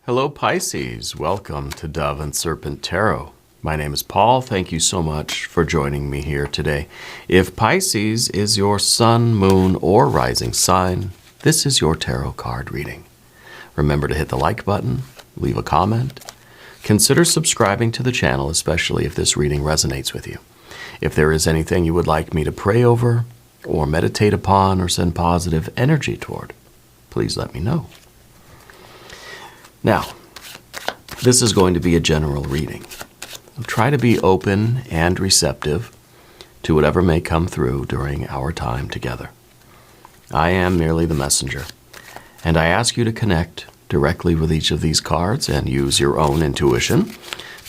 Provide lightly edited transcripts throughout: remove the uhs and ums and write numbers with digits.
Hello Pisces, welcome to Dove and Serpent Tarot. My name is Paul. Thank you so much for joining me here today. If Pisces is your sun, moon, or rising sign, this is your tarot card reading. Remember to hit the like button, leave a comment. Consider subscribing to the channel, especially if this reading resonates with you. If there is anything you would like me to pray over, or meditate upon, or send positive energy toward, please let me know. Now, this is going to be a general reading. Try to be open and receptive to whatever may come through during our time together. I am merely the messenger, and I ask you to connect directly with each of these cards and use your own intuition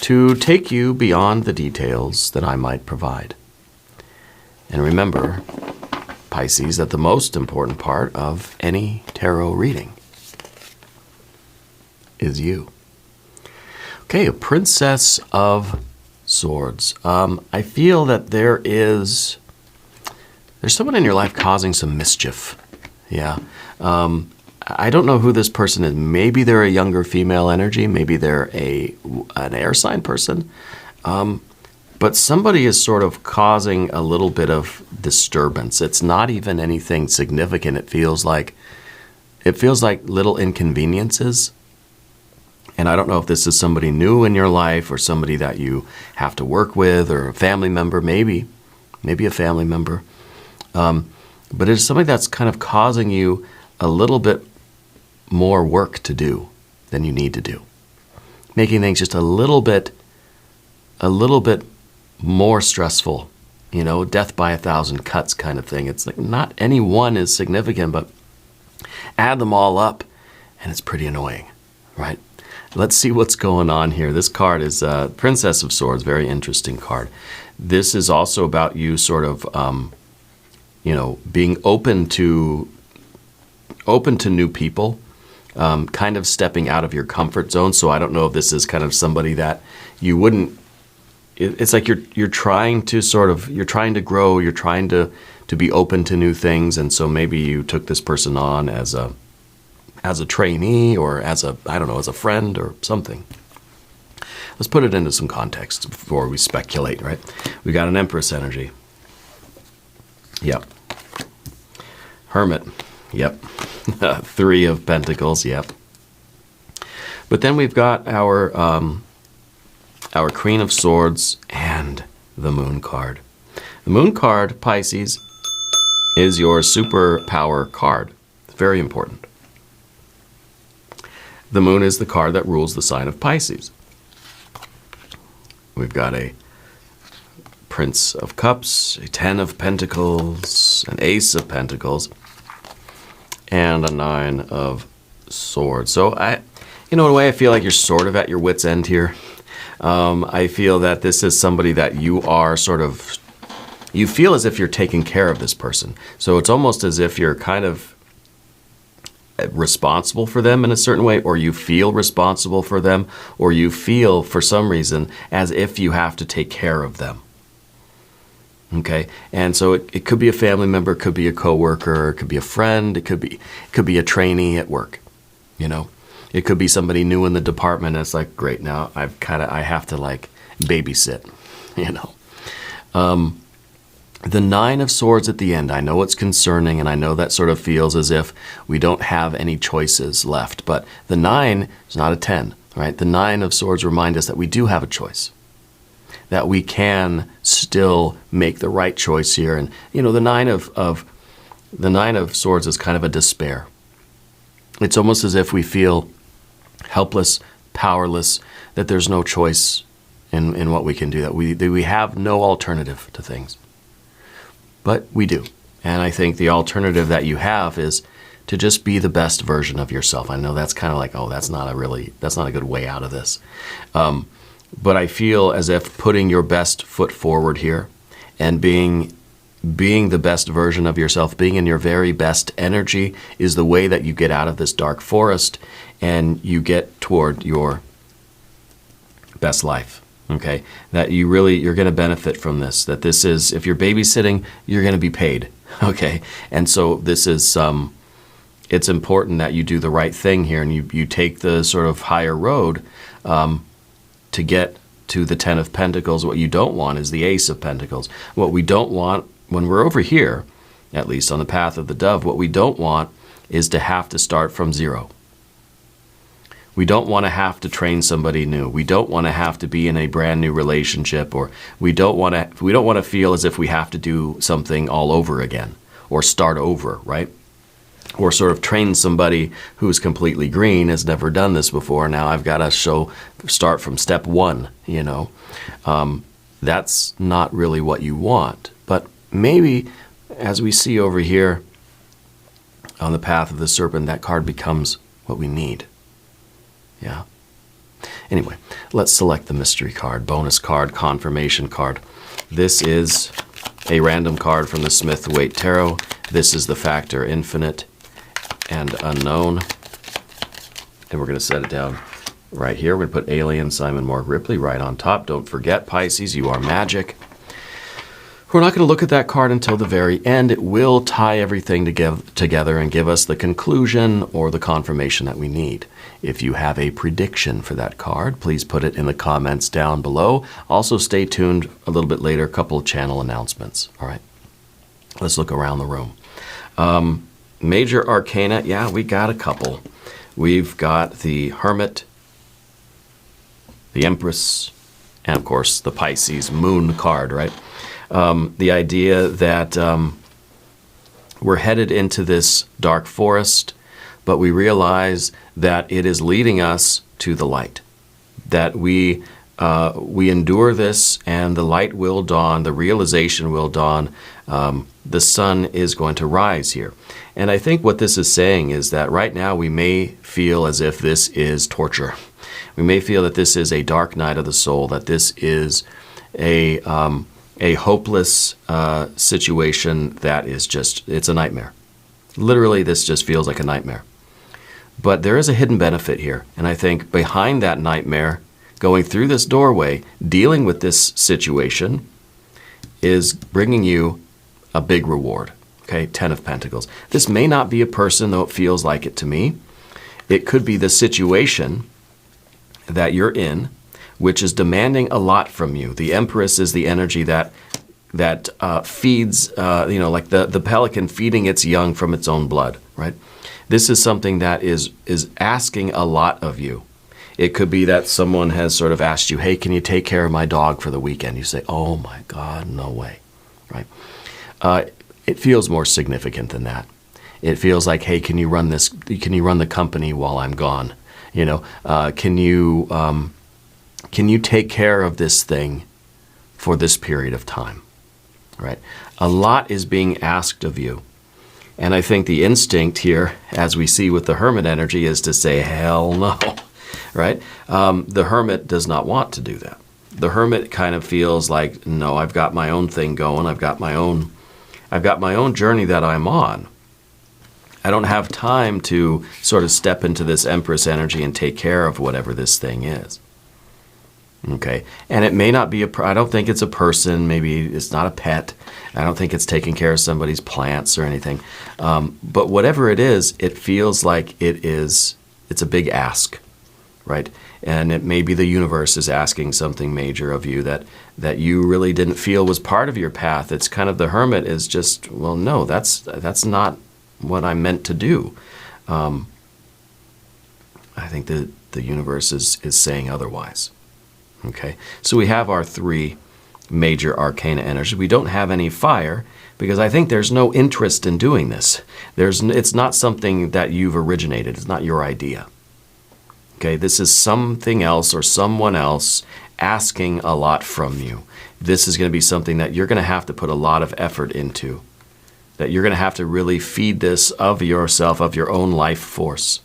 to take you beyond the details that I might provide. And remember, Pisces, that the most important part of any tarot reading is you. Okay, a Princess of Swords. I feel that there's someone in your life causing some mischief. Yeah. I don't know who this person is. Maybe they're a younger female energy. Maybe they're an air sign person. But somebody is sort of causing a little bit of disturbance. It's not even anything significant. It feels like little inconveniences. And I don't know if this is somebody new in your life or somebody that you have to work with or a family member, maybe a family member. But it's something that's kind of causing you a little bit more work to do than you need to do. Making things just a little bit more stressful, death by 1,000 cuts kind of thing. It's like not any one is significant, but add them all up and it's pretty annoying, right? Let's see what's going on here. This card is Princess of Swords, very interesting card. This is also about you sort of, being open to new people, kind of stepping out of your comfort zone. So I don't know if this is kind of somebody that you wouldn't. It's like you're trying to grow, you're trying to be open to new things, and so maybe you took this person on as a trainee or as a friend or something. Let's put it into some context before we speculate, right? We got an Empress energy. Yep. Hermit. Yep. Three of Pentacles. Yep. But then we've got our Queen of Swords and the Moon card. The Moon card, Pisces, is your superpower card. It's very important. The Moon is the card that rules the sign of Pisces. We've got a Prince of Cups, a 10 of Pentacles, an Ace of Pentacles, and a 9 of Swords. So in a way, I feel like you're sort of at your wit's end here. I feel that this is somebody that you feel as if you're taking care of this person. So it's almost as if you're kind of responsible for them in a certain way, or you feel responsible for them, or you feel for some reason as if you have to take care of them. Okay, and so it could be a family member, it could be a coworker, it could be a friend, it could be a trainee at work. It could be somebody new in the department. And it's like, great, now I have to like babysit. The 9 of Swords at the end, I know it's concerning, and I know that sort of feels as if we don't have any choices left. But the 9 is not a 10, right? The 9 of Swords remind us that we do have a choice, that we can still make the right choice here. And the 9 of Swords is kind of a despair. It's almost as if we feel helpless, powerless, that there's no choice in what we can do, that we have no alternative to things. But we do. And I think the alternative that you have is to just be the best version of yourself. I know that's kind of like, oh, that's not a good way out of this. But I feel as if putting your best foot forward here and being the best version of yourself, being in your very best energy is the way that you get out of this dark forest and you get toward your best life. Okay, that you're going to benefit from this, that this is, if you're babysitting, you're going to be paid. Okay, and so this is it's important that you do the right thing here and you take the sort of higher road to get to the Ten of Pentacles. What you don't want is the Ace of Pentacles. What we don't want when we're over here, at least on the path of the dove, what we don't want is to have to start from zero. We don't want to have to train somebody new. We don't want to have to be in a brand new relationship, or we don't want to feel as if we have to do something all over again or start over, right? Or sort of train somebody who's completely green, has never done this before. Now I've got to start from step one, you know. That's not really what you want. But maybe, as we see over here on the path of the serpent, that card becomes what we need. Yeah. Anyway, let's select the mystery card, bonus card, confirmation card. This is a random card from the Smith-Waite Tarot. This is the factor infinite and unknown. And we're going to set it down right here. We're going to put Alien Simon Moore Ripley right on top. Don't forget, Pisces, you are magic. We're not going to look at that card until the very end. It will tie everything together and give us the conclusion or the confirmation that we need. If you have a prediction for that card, please put it in the comments down below. Also, stay tuned a little bit later, a couple of channel announcements. All right, let's look around the room. Major Arcana, yeah, we got a couple. We've got the Hermit, the Empress, and of course the Pisces Moon card, right? The idea that we're headed into this dark forest, but we realize that it is leading us to the light. That we endure this, and the light will dawn, the realization will dawn. The sun is going to rise here. And I think what this is saying is that right now we may feel as if this is torture. We may feel that this is a dark night of the soul, that this is a hopeless situation that is just, it's a nightmare. Literally, this just feels like a nightmare. But there is a hidden benefit here. And I think behind that nightmare, going through this doorway, dealing with this situation, is bringing you a big reward. Okay, Ten of Pentacles. This may not be a person, though it feels like it to me. It could be the situation that you're in, which is demanding a lot from you. The Empress is the energy that feeds, like the pelican feeding its young from its own blood, right? This is something that is asking a lot of you. It could be that someone has sort of asked you, hey, can you take care of my dog for the weekend? You say, oh my God, no way, right? It feels more significant than that. It feels like, hey, can you run this? Can you run the company while I'm gone? You know, can you take care of this thing for this period of time, right? A lot is being asked of you. And I think the instinct here, as we see with the Hermit energy, is to say, hell no, right? The Hermit does not want to do that. The Hermit kind of feels like, no, I've got my own thing going. I've got my own journey that I'm on. I don't have time to sort of step into this Empress energy and take care of whatever this thing is. Okay, and it may not be I don't think it's a person, maybe it's not a pet. I don't think it's taking care of somebody's plants or anything. But whatever it is, it feels like it's a big ask, right? And it may be the universe is asking something major of you that you really didn't feel was part of your path. It's kind of the Hermit is just, well, no, that's not what I'm meant to do. I think the universe is saying otherwise. Okay, so we have our three major arcana energies. We don't have any fire because I think there's no interest in doing this. It's not something that you've originated. It's not your idea. Okay, this is something else or someone else asking a lot from you. This is going to be something that you're going to have to put a lot of effort into, that you're going to have to really feed this of yourself, of your own life force.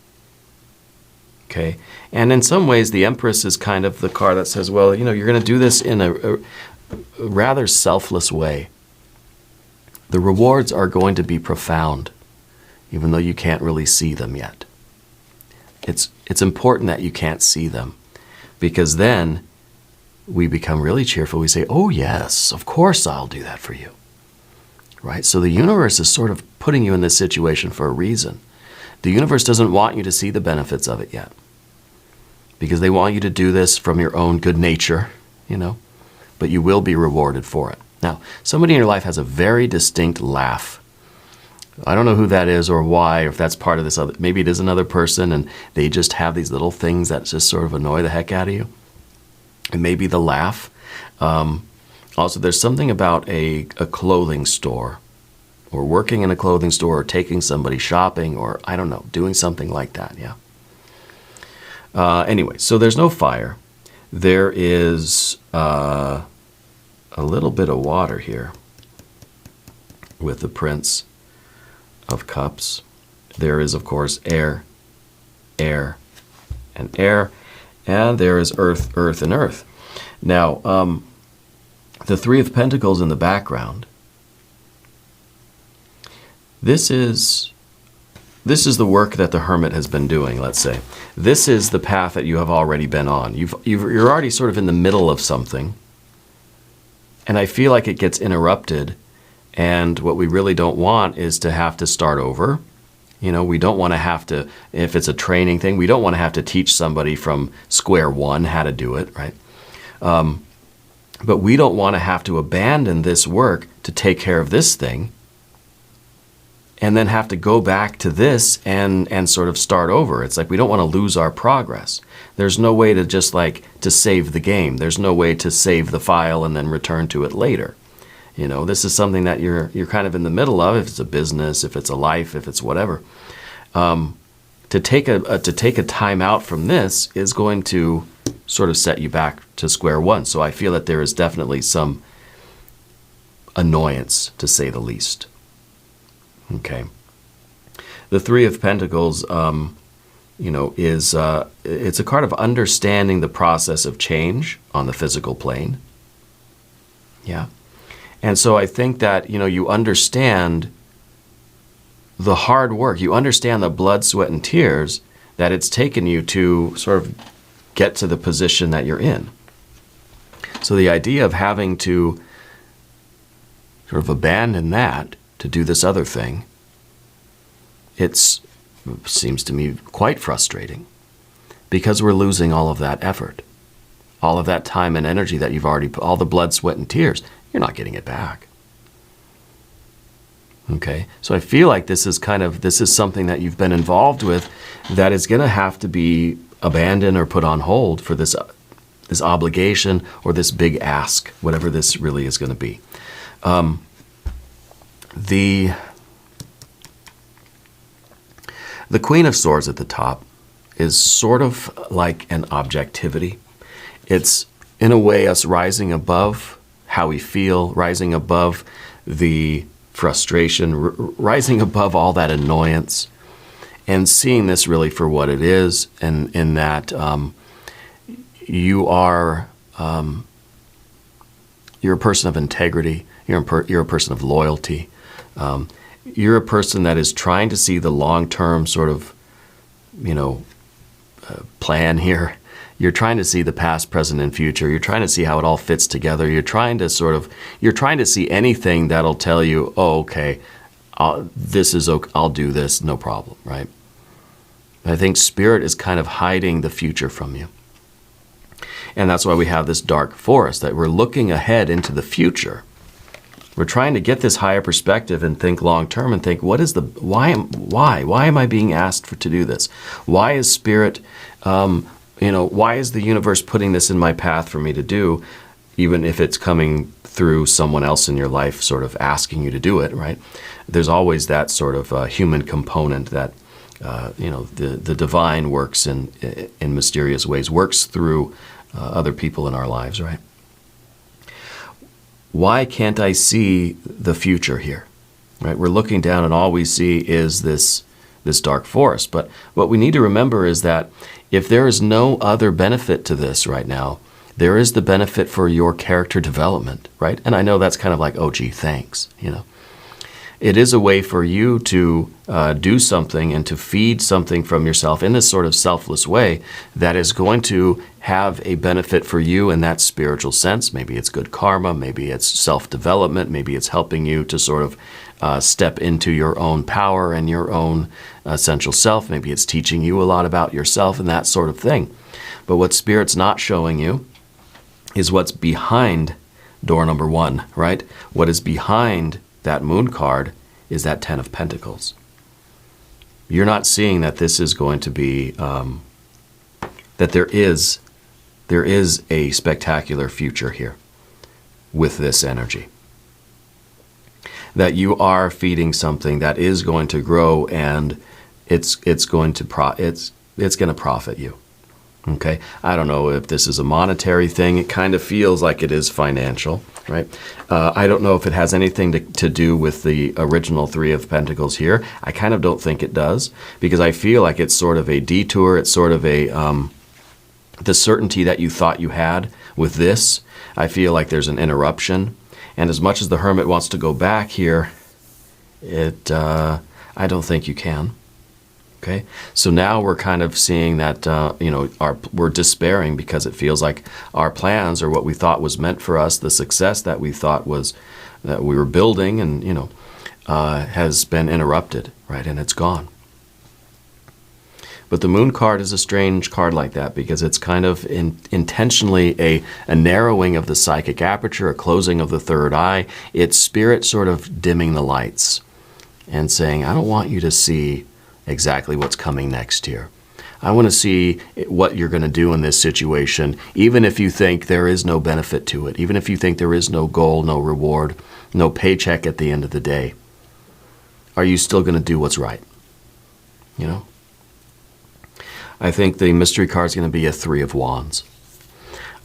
Okay, and in some ways, the Empress is kind of the card that says, well, you know, you're going to do this in a rather selfless way. The rewards are going to be profound, even though you can't really see them yet. It's important that you can't see them, because then we become really cheerful. We say, oh yes, of course I'll do that for you. Right? So the universe is sort of putting you in this situation for a reason. The universe doesn't want you to see the benefits of it yet, because they want you to do this from your own good nature, but you will be rewarded for it. Now, somebody in your life has a very distinct laugh. I don't know who that is or why, or if that's part of this other, maybe it is another person and they just have these little things that just sort of annoy the heck out of you. It may be the laugh. Also, there's something about a clothing store, or working in a clothing store, or taking somebody shopping, or I don't know, doing something like that, yeah. Anyway, so there's no fire. There is a little bit of water here with the Prince of Cups. There is, of course, air, air, and air, and there is earth, earth, and earth. Now, the Three of Pentacles in the background, this is the work that the Hermit has been doing, let's say. This is the path that you have already been on. You're already sort of in the middle of something, and I feel like it gets interrupted, and what we really don't want is to have to start over. We don't want to have to, if it's a training thing, we don't want to have to teach somebody from square one how to do it, right? But we don't want to have to abandon this work to take care of this thing, and then have to go back to this and sort of start over. It's like we don't want to lose our progress. There's no way to just to save the game. There's no way to save the file and then return to it later. This is something that you're kind of in the middle of, if it's a business, if it's a life, if it's whatever. To take a time out from this is going to sort of set you back to square one. So I feel that there is definitely some annoyance, to say the least. Okay. The Three of Pentacles, is it's a card of understanding the process of change on the physical plane. Yeah. And so I think that, you understand the hard work. You understand the blood, sweat, and tears that it's taken you to sort of get to the position that you're in. So the idea of having to sort of abandon that to do this other thing, it seems to me quite frustrating, because we're losing all of that effort, all of that time and energy that you've already put, all the blood, sweat, and tears. You're not getting it back. Okay, so I feel like this is something that you've been involved with that is going to have to be abandoned or put on hold for this obligation or this big ask, whatever this really is going to be. The Queen of Swords at the top is sort of like an objectivity. It's, in a way, us rising above how we feel, rising above the frustration, rising above all that annoyance, and seeing this really for what it is, and in that you're a person of integrity, you're a person of loyalty, you're a person that is trying to see the long-term sort of, plan here. You're trying to see the past, present, and future. You're trying to see how it all fits together. You're trying to see anything that'll tell you, oh, okay, this is okay, I'll do this, no problem, right? I think Spirit is kind of hiding the future from you. And that's why we have this dark forest, that we're looking ahead into the future. We're trying to get this higher perspective and think long term and think, why am I being asked to do this? Why is Spirit, why is the universe putting this in my path for me to do, even if it's coming through someone else in your life sort of asking you to do it, right? There's always that sort of human component that, the divine works in mysterious ways, works through other people in our lives, right? Why can't I see the future here? Right? We're looking down and all we see is this dark forest. But what we need to remember is that if there is no other benefit to this right now, there is the benefit for your character development, right? And I know that's kind of like, oh, gee, thanks, It is a way for you to do something and to feed something from yourself in this sort of selfless way that is going to have a benefit for you in that spiritual sense. Maybe it's good karma, maybe it's self-development, maybe it's helping you to sort of step into your own power and your own essential self. Maybe it's teaching you a lot about yourself and that sort of thing. But what Spirit's not showing you is what's behind door number 1, right? What is behind that moon card is that 10 of Pentacles. You're not seeing that this is going to be, that there is a spectacular future here with this energy. That you are feeding something that is going to grow, and it's going to profit you. Okay, I don't know if this is a monetary thing. It kind of feels like it is financial, right? I don't know if it has anything to do with the original 3 of Pentacles here. I kind of don't think it does, because I feel like it's sort of a detour. It's sort of a the certainty that you thought you had with this. I feel like there's an interruption, and as much as the Hermit wants to go back here, I don't think you can. Okay, so now we're kind of seeing that, we're despairing because it feels like our plans, or what we thought was meant for us, the success that we thought was, that we were building, and, has been interrupted, right? And it's gone. But the moon card is a strange card like that, because it's kind of intentionally a narrowing of the psychic aperture, a closing of the third eye. It's Spirit sort of dimming the lights and saying, I don't want you to see exactly what's coming next year. I want to see what you're going to do in this situation, even if you think there is no benefit to it, even if you think there is no goal, no reward, no paycheck at the end of the day. Are you still going to do what's right? I think the mystery card is going to be a 3 of Wands.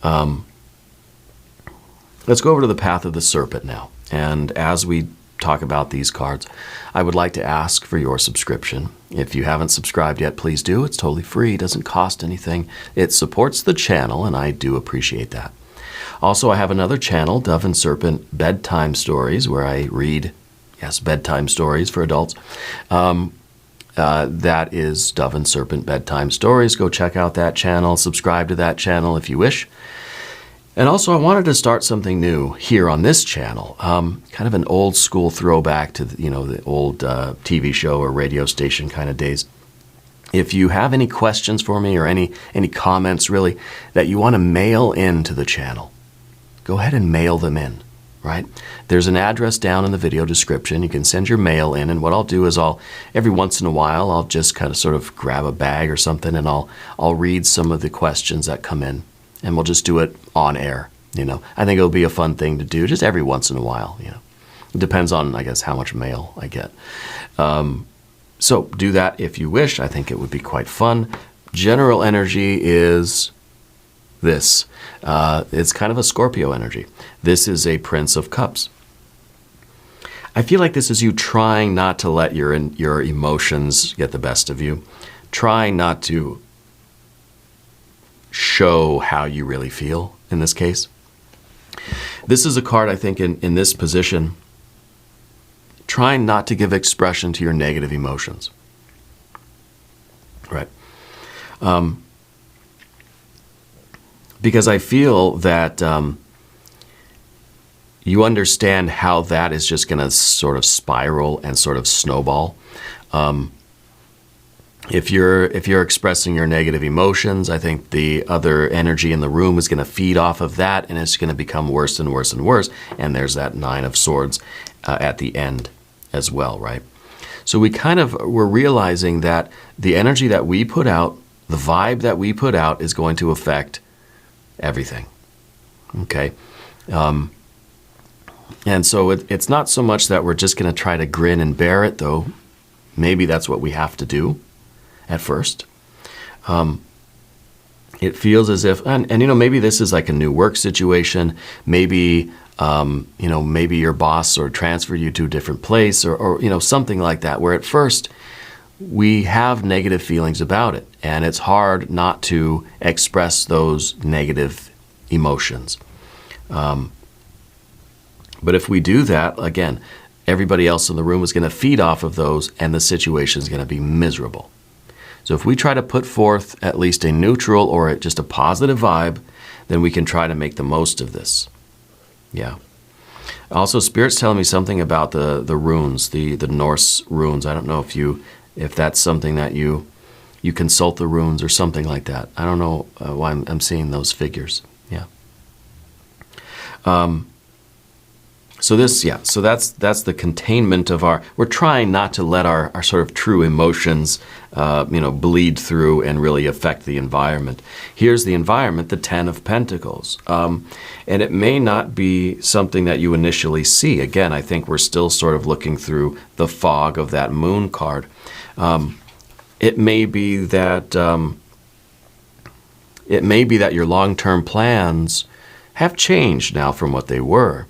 Let's go over to the path of the Serpent now. And as we talk about these cards, I would like to ask for your subscription. If you haven't subscribed yet, please do. It's totally free. It doesn't cost anything. It supports the channel, and I do appreciate that. Also, I have another channel, Dove and Serpent Bedtime Stories, where I read, bedtime stories for adults. That is Dove and Serpent Bedtime Stories. Go check out that channel. Subscribe to that channel if you wish. And also, I wanted to start something new here on this channel, kind of an old school throwback to the old TV show or radio station kind of days. If you have any questions for me, or any comments really that you want to mail in to the channel, go ahead and mail them in, right? There's an address down in the video description. You can send your mail in, and what I'll do is every once in a while, I'll just kind of sort of grab a bag or something, and I'll read some of the questions that come in. And we'll just do it on air, I think it'll be a fun thing to do just every once in a while, It depends on, I guess, how much mail I get. So do that if you wish. I think it would be quite fun. General energy is this. It's kind of a Scorpio energy. This is a Prince of Cups. I feel like this is you trying not to let your emotions get the best of you. Trying not to show how you really feel in this case. This is a card, I think, in this position, trying not to give expression to your negative emotions. Right. Because I feel that you understand how that is just going to sort of spiral and sort of snowball. If you're expressing your negative emotions, I think the other energy in the room is going to feed off of that, and it's going to become worse and worse and worse. And there's that 9 of Swords at the end as well, right? So we're realizing that the energy that we put out, the vibe that we put out, is going to affect everything. Okay? And so it's not so much that we're just going to try to grin and bear it, though maybe that's what we have to do at first. It feels as if, and maybe this is like a new work situation. Maybe, maybe your boss sort of transferred you to a different place, or something like that, where at first we have negative feelings about it, and it's hard not to express those negative emotions. But if we do that, again, everybody else in the room is going to feed off of those, and the situation is going to be miserable. So if we try to put forth at least a neutral or just a positive vibe, then we can try to make the most of this. Yeah. Also, Spirit's telling me something about the runes, the Norse runes. I don't know if you if that's something that you consult the runes or something like that. I don't know why I'm seeing those figures. Yeah. So that's the containment of we're trying not to let our sort of true emotions, bleed through and really affect the environment. Here's the environment, the Ten of Pentacles. And it may not be something that you initially see. Again, I think we're still sort of looking through the fog of that Moon card. It may be that your long-term plans have changed now from what they were.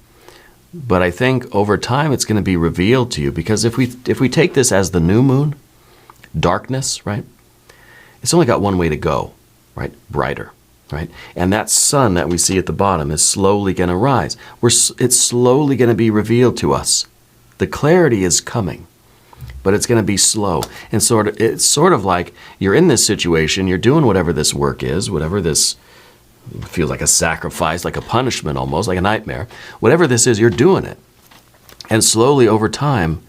But I think over time it's going to be revealed to you, because if we take this as the new moon, darkness, right? It's only got one way to go, right? Brighter, right? And that sun that we see at the bottom is slowly going to rise. It's slowly going to be revealed to us. The clarity is coming, but it's going to be slow. And it's sort of like you're in this situation, you're doing whatever this work is, whatever this feels like, a sacrifice, like a punishment almost, like a nightmare. Whatever this is, you're doing it. And slowly over time,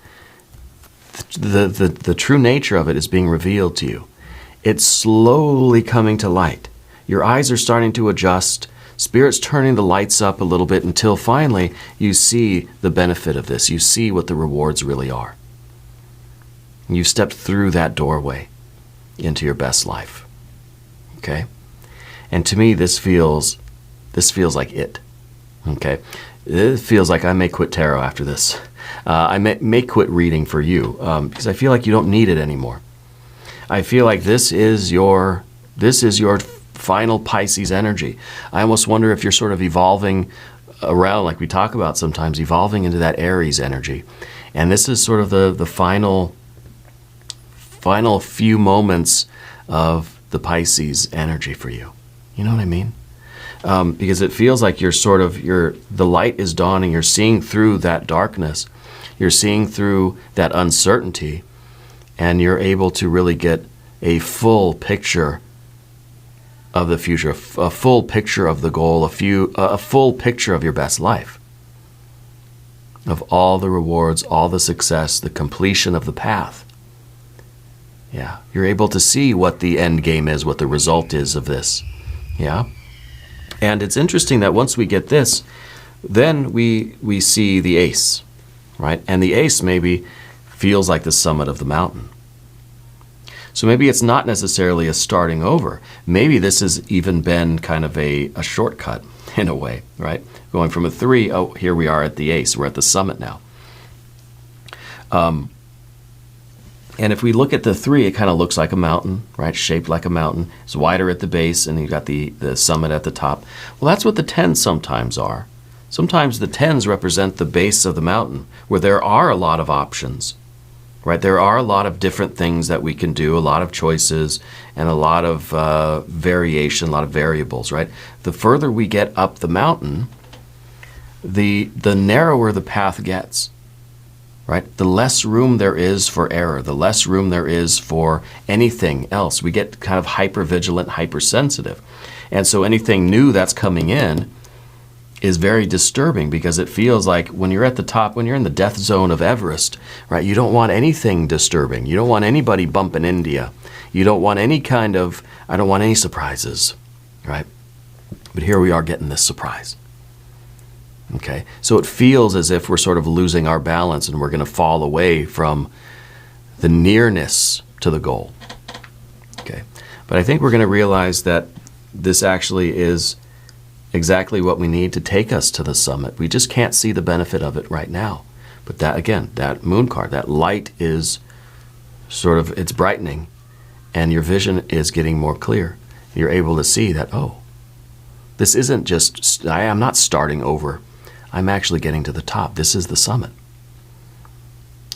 the true nature of it is being revealed to you. It's slowly coming to light. Your eyes are starting to adjust. Spirit's turning the lights up a little bit until finally you see the benefit of this. You see what the rewards really are. You've stepped through that doorway into your best life. Okay? And to me, this feels like it. Okay? It feels like I may quit tarot after this. I may quit reading for you because I feel like you don't need it anymore. I feel like this is your final Pisces energy. I almost wonder if you're sort of evolving around, like we talk about sometimes, evolving into that Aries energy. And this is sort of the final few moments of the Pisces energy for you. You know what I mean? Because it feels like the light is dawning. You're seeing through that darkness. You're seeing through that uncertainty, and you're able to really get a full picture of the future, a full picture of the goal, a full picture of your best life, of all the rewards, all the success, the completion of the path. Yeah, you're able to see what the end game is, what the result is of this. Yeah. And it's interesting that once we get this, then we see the ace, right? And the ace maybe feels like the summit of the mountain. So maybe it's not necessarily a starting over. Maybe this has even been kind of a shortcut in a way, right? Going from a 3, oh, here we are at the ace. We're at the summit now. And if we look at the 3, it kind of looks like a mountain, right? Shaped like a mountain. It's wider at the base, and you've got the summit at the top. Well, that's what the 10s sometimes are. Sometimes the 10s represent the base of the mountain, where there are a lot of options, right? There are a lot of different things that we can do, a lot of choices, and a lot of variation, a lot of variables, right? The further we get up the mountain, the narrower the path gets. Right? The less room there is for error, the less room there is for anything else. We get kind of hyper-vigilant, hypersensitive. And so anything new that's coming in is very disturbing, because it feels like when you're at the top, when you're in the death zone of Everest, right, you don't want anything disturbing. You don't want anybody bumping into you. You don't want I don't want any surprises, right? But here we are getting this surprise. Okay, so it feels as if we're sort of losing our balance and we're going to fall away from the nearness to the goal. Okay, but I think we're going to realize that this actually is exactly what we need to take us to the summit. We just can't see the benefit of it right now. But that, again, that moon card, that light is it's brightening, and your vision is getting more clear. You're able to see that, oh, this isn't just, I am not starting over. I'm actually getting to the top. This is the summit.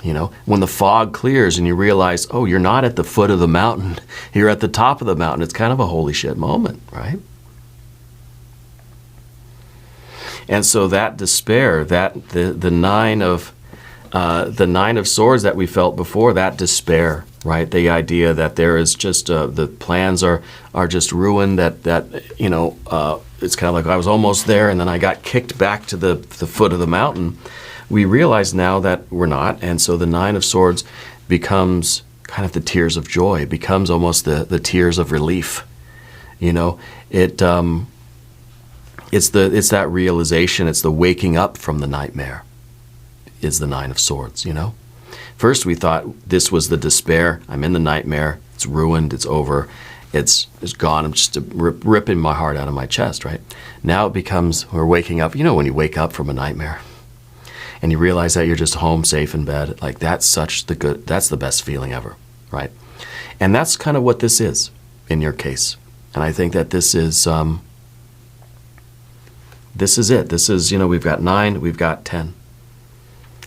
You know, when the fog clears and you realize, oh, you're not at the foot of the mountain, you're at the top of the mountain. It's kind of a holy shit moment, right? And so that despair, that the nine of swords that we felt before, that despair, right? The idea that there is just the plans are just ruined. It's kind of like I was almost there and then I got kicked back to the foot of the mountain. We realize now that we're not, and so the 9 of Swords becomes kind of the tears of joy. It becomes almost the tears of relief. You know, it's that realization, it's the waking up from the nightmare is the Nine of Swords, you know. First we thought this was the despair. I'm in the nightmare. It's ruined. It's over. It's gone. I'm just ripping my heart out of my chest, right? Now it becomes, we're waking up. You know, when you wake up from a nightmare and you realize that you're just home, safe in bed, like that's that's the best feeling ever, right? And that's kind of what this is in your case. And I think that this is it. This is, you know, we've got 9, we've got 10.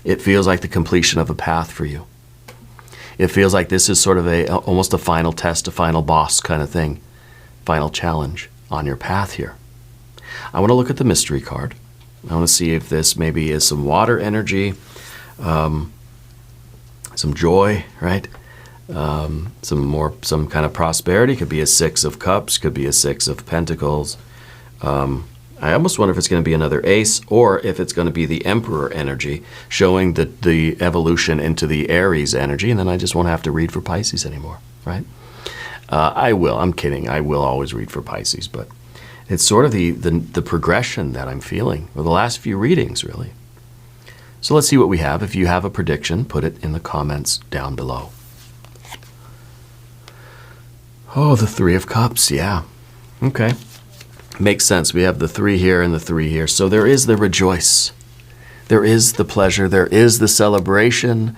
It feels like the completion of a path for you. It feels like this is sort of almost a final test, a final boss kind of thing, final challenge on your path here. I want to look at the mystery card. I want to see if this maybe is some water energy, some joy, right? Some kind of prosperity. Could be a 6 of Cups, could be a 6 of Pentacles. I almost wonder if it's going to be another ace, or if it's going to be the Emperor energy, showing the evolution into the Aries energy, and then I just won't have to read for Pisces anymore, right? I will. I'm kidding. I will always read for Pisces, but it's sort of the progression that I'm feeling with the last few readings, really. So let's see what we have. If you have a prediction, put it in the comments down below. Oh, the 3 of Cups. Yeah. Okay. Makes sense. We have the 3 here and the 3 here. So there is the rejoice. There is the pleasure. There is the celebration.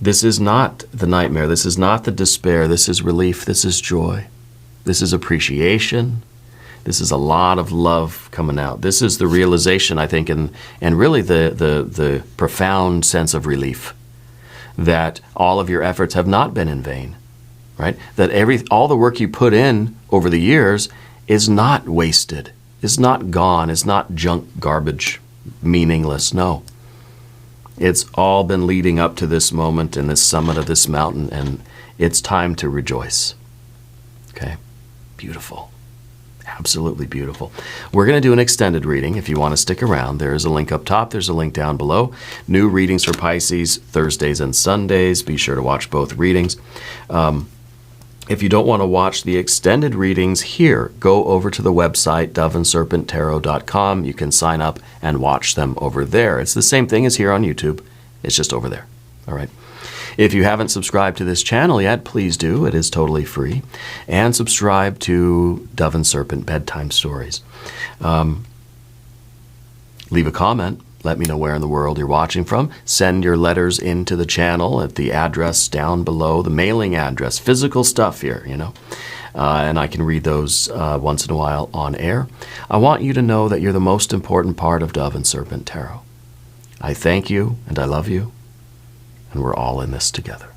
This is not the nightmare. This is not the despair. This is relief. This is joy. This is appreciation. This is a lot of love coming out. This is the realization, I think, and really the profound sense of relief that all of your efforts have not been in vain. Right? That all the work you put in over the years is not wasted, is not gone, is not junk, garbage, meaningless. No. It's all been leading up to this moment and this summit of this mountain, and it's time to rejoice. Okay? Beautiful. Absolutely beautiful. We're going to do an extended reading. If you want to stick around, there is a link up top. There's a link down below. New readings for Pisces, Thursdays and Sundays. Be sure to watch both readings. If you don't want to watch the extended readings here, go over to the website, doveandserpenttarot.com. You can sign up and watch them over there. It's the same thing as here on YouTube. It's just over there. All right. If you haven't subscribed to this channel yet, please do. It is totally free. And subscribe to Dove and Serpent Bedtime Stories. Leave a comment. Let me know where in the world you're watching from. Send your letters into the channel at the address down below, the mailing address, physical stuff here, you know. And I can read those once in a while on air. I want you to know that you're the most important part of Dove and Serpent Tarot. I thank you and I love you, and we're all in this together.